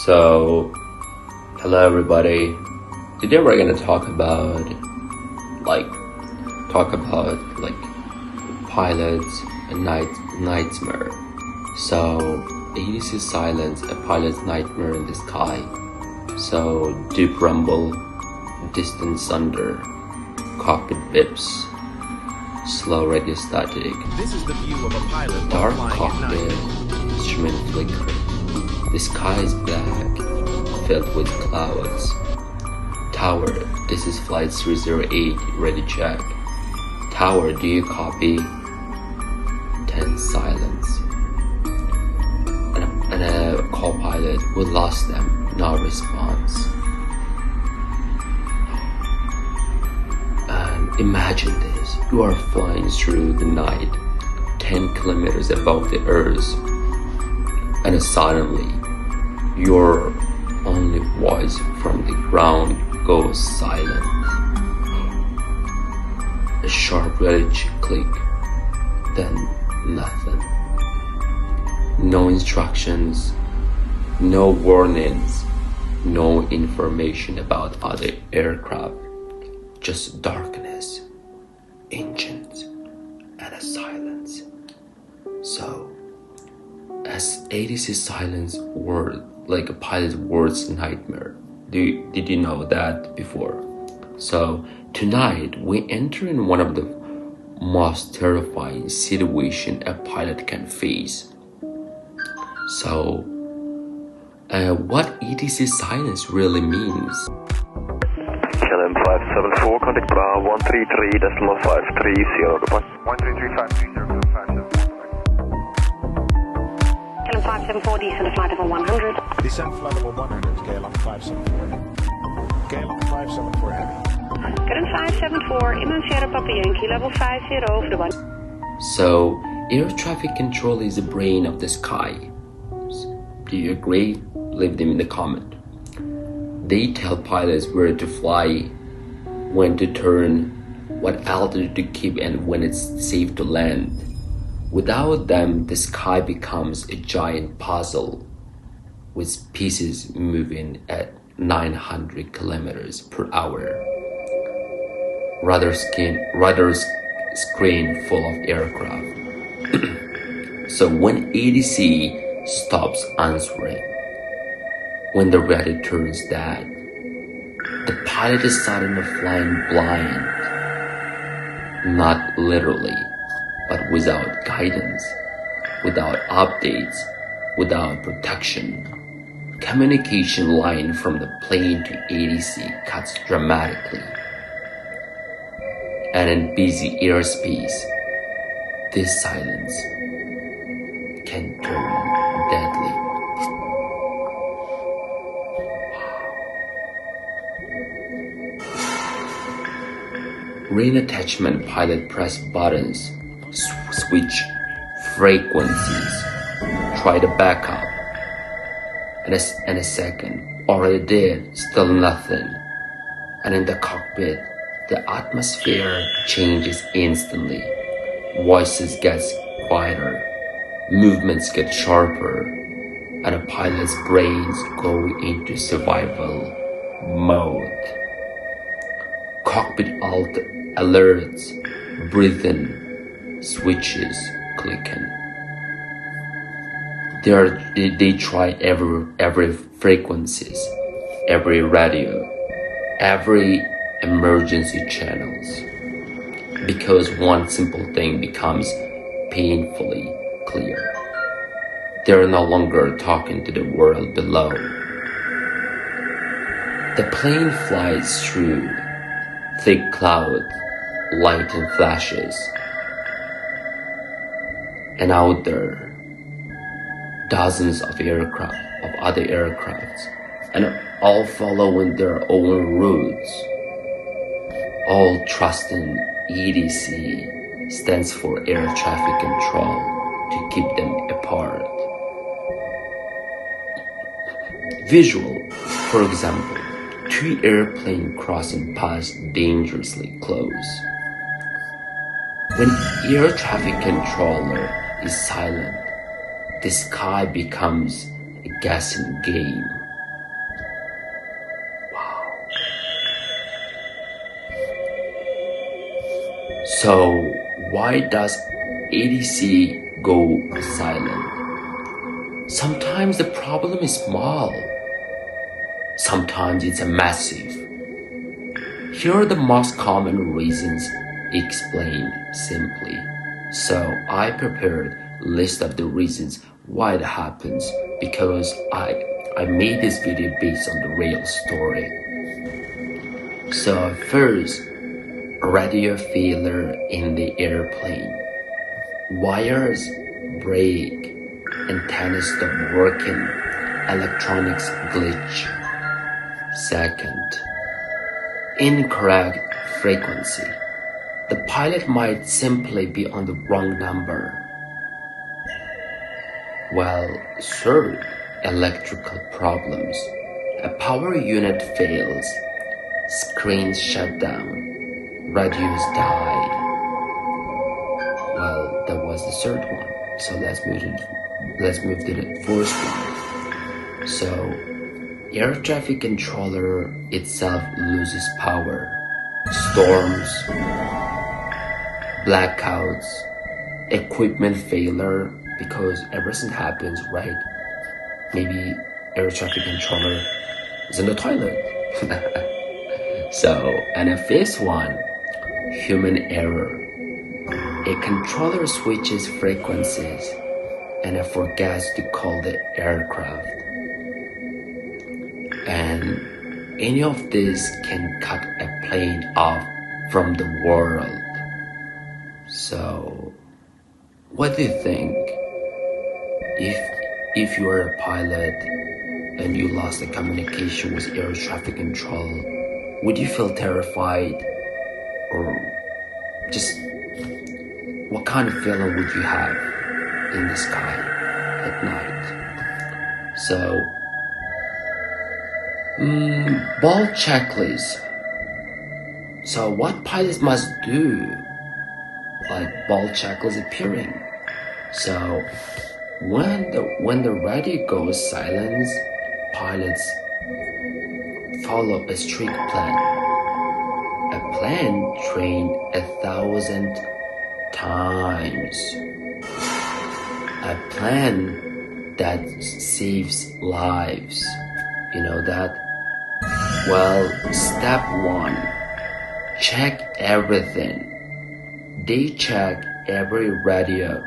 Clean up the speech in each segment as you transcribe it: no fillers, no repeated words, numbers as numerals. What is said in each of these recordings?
So, hello everybody. Today we're gonna talk about pilots and nightmare. So, ADC silence, a pilot's nightmare in the sky. So, deep rumble, distant thunder, cockpit bips, slow radio static. This is the view of a pilot Dark flying cockpit, at night. instrument flicker. The sky is black, filled with clouds. Tower, this is flight 308, ready check. Tower, do you copy? Tense silence. And a co-pilot, we lost them, no response. And imagine this, you are flying through the night, 10 kilometers above the earth, and suddenly, your only voice from the ground goes silent. A sharp relic click, then nothing. No instructions, no warnings, no information about other aircraft, just darkness, engines, and a silence. So, as ADC silence word like a pilot's worst nightmare. Did you know that before? So tonight we enter in one of the most terrifying situations a pilot can face. So what ADC silence really means? KLM 574, contact Bravo 133.530, goodbye. 133.530, KLM 574, descent flight level 100. Descent flight level 100, KLM 574. KLM 574 heavy. KLM 574, Inman Sierra Papa Yankee, level 50 over the 1. So air traffic control is the brain of the sky. Do you agree? Leave them in the comment. They tell pilots where to fly, when to turn, what altitude to keep, and when it's safe to land. Without them, the sky becomes a giant puzzle with pieces moving at 900 kilometers per hour. Radar screen full of aircraft. So when ADC stops answering, when the radio turns dead, the pilot is suddenly flying blind. Not literally, but without guidance, without updates, without protection. Communication line from the plane to ADC cuts dramatically. And in busy airspace, this silence can turn deadly. Rain attachment pilot press buttons, switch frequencies, try to back up, and a second, already did, still nothing. And in the cockpit, the atmosphere changes instantly. Voices get quieter, movements get sharper, and a pilot's brains go into survival mode. Cockpit alerts, breathing, switches clicking. They try every frequencies, every radio, every emergency channels, because one simple thing becomes painfully clear. They're no longer talking to the world below. The plane flies through thick cloud, light and flashes, and out there, dozens of other aircrafts, and all following their own routes, all trusting EDC stands for air traffic control to keep them apart. Visual, for example, two airplanes crossing paths dangerously close. When air traffic controller is silent, the sky becomes a guessing game. So why does ADC go silent? Sometimes the problem is small. Sometimes it's a massive. Here are the most common reasons explained simply. So I prepared a list of the reasons why it happens because I made this video based on the real story. So first, radio failure in the airplane. Wires break, antennas stop working, electronics glitch. Second, incorrect frequency. The pilot might simply be on the wrong number. Well, third, electrical problems. A power unit fails, screens shut down, radios die. Well, that was the third one. So let's move to the fourth one. So air traffic controller itself loses power. Storms, blackouts, equipment failure, because everything happens, right? Maybe air traffic controller is in the toilet. So, and a fifth one, human error. A controller switches frequencies and it forgets to call the aircraft. And any of this can cut a plane off from the world. So, what do you think? If you are a pilot and you lost the communication with air traffic control, would you feel terrified? Or just what kind of feeling would you have in the sky at night? So, ball checklist. So what pilots must do, like ball checklist appearing. So when the radio goes silent, pilots follow a strict plan. A plan trained 1,000 times. A plan that saves lives. You know that? Well, step 1, check everything. They check every radio,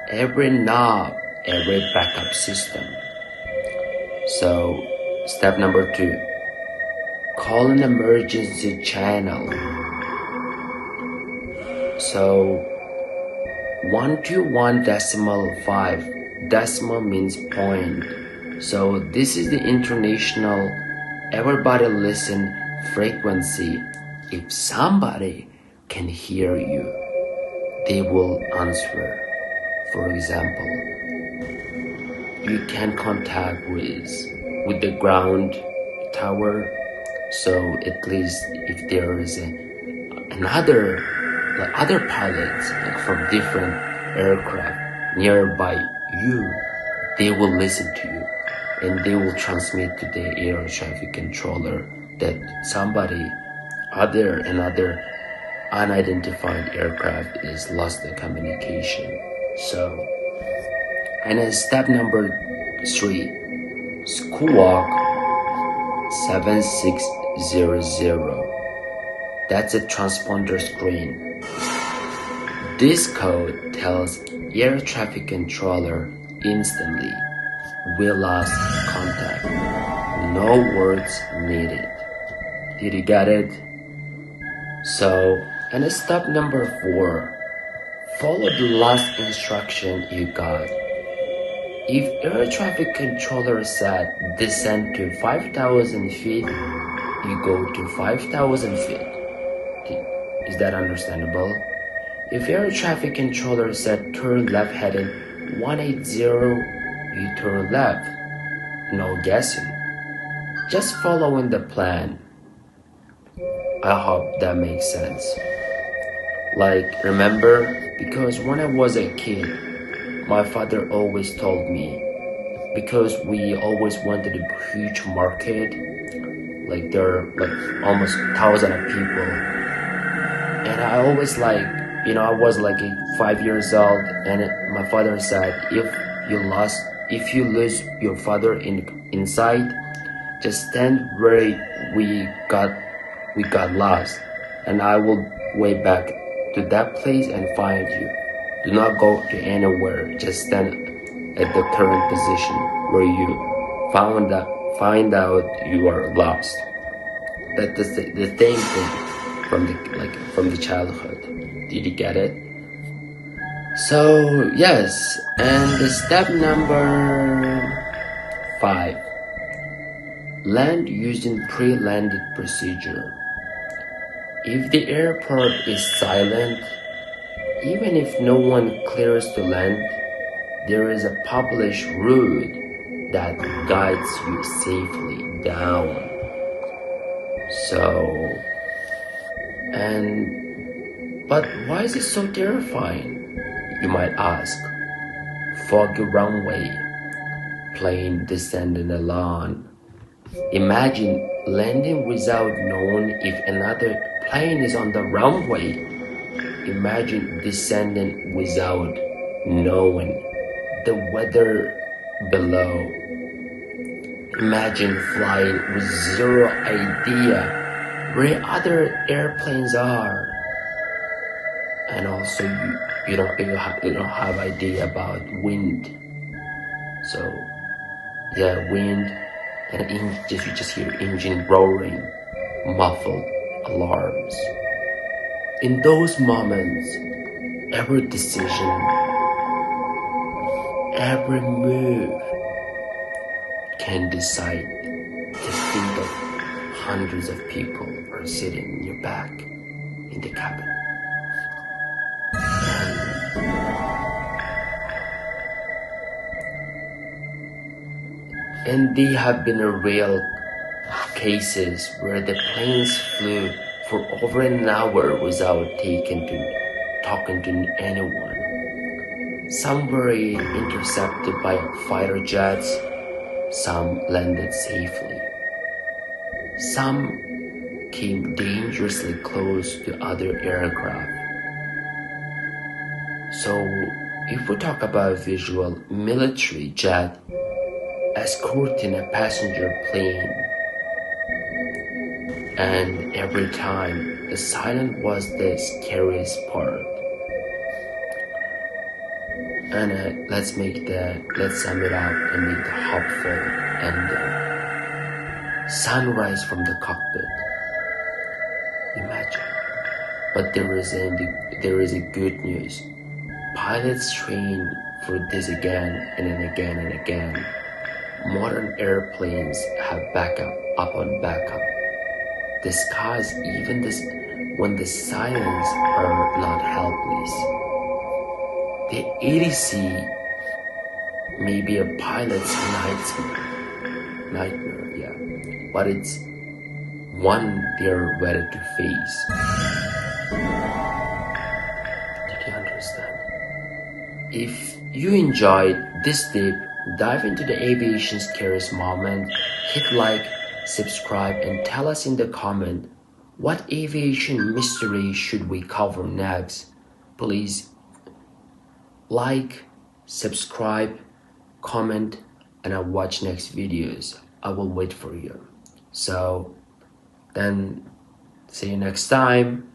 every knob, every backup system. So, step number 2, call an emergency channel. So, 121.5, decimal means point. So this is the international, everybody listen frequency. If somebody can hear you, they will answer. For example, you can contact with the ground tower. So at least if there is other pilots from different aircraft nearby you, they will listen to you and they will transmit to the air traffic controller that another unidentified aircraft is lost the communication. So, and then step number 3, Squawk 7600. That's a transponder screen. This code tells air traffic controller instantly, we lost contact. No words needed. Did you get it? So, and step number 4, follow the last instruction you got. If air traffic controller said descend to 5,000 feet, you go to 5,000 feet. Is that understandable? If air traffic controller said turn left heading 180, you turn left. No guessing. Just following the plan. I hope that makes sense. Like, remember, because when I was a kid, my father always told me, because we always wanted a huge market, like there are like almost 1,000 of people, And I always like, I was like 5 years old, and my father said, if you lose your father inside, just stand where we got lost, and I will way back to that place and find you. Do not go to anywhere. Just stand at the current position where you find out you are lost. That's the same thing from the childhood. Did you get it? So yes, and the step number 5. Land using pre-landed procedure. If the airport is silent, even if no one clears to land, there is a published route that guides you safely down. But why is it so terrifying? You might ask. Foggy runway, plane descending along. Imagine landing without knowing if another plane is on the runway. Imagine descending without knowing the weather below. Imagine flying with zero idea where other airplanes are. And also you don't have idea about wind. So yeah, wind, and you just hear engine roaring, muffled alarms. In those moments, every decision, every move can decide the fate of hundreds of people are sitting in your back in the cabin. And there have been real cases where the planes flew for over an hour without talking to anyone. Some were intercepted by fighter jets, some landed safely. Some came dangerously close to other aircraft. So if we talk about visual, military jet escorting a passenger plane, and every time the silence was the scariest part. And let's sum it up and make the hopeful ending. Sunrise from the cockpit. Imagine. But there is a good news. Pilots train for this again and then again and again. Modern airplanes have backup upon backup. The skies, even when the silence are not helpless. The ATC may be a pilot's nightmare, yeah, but it's one they're ready to face. Did you understand? If you enjoyed this deep dive into the aviation's scariest moment, hit like, subscribe, and tell us in the comment what aviation mystery should we cover next. Please like, subscribe, comment, and I'll watch next videos. I will wait for you. So then see you next time.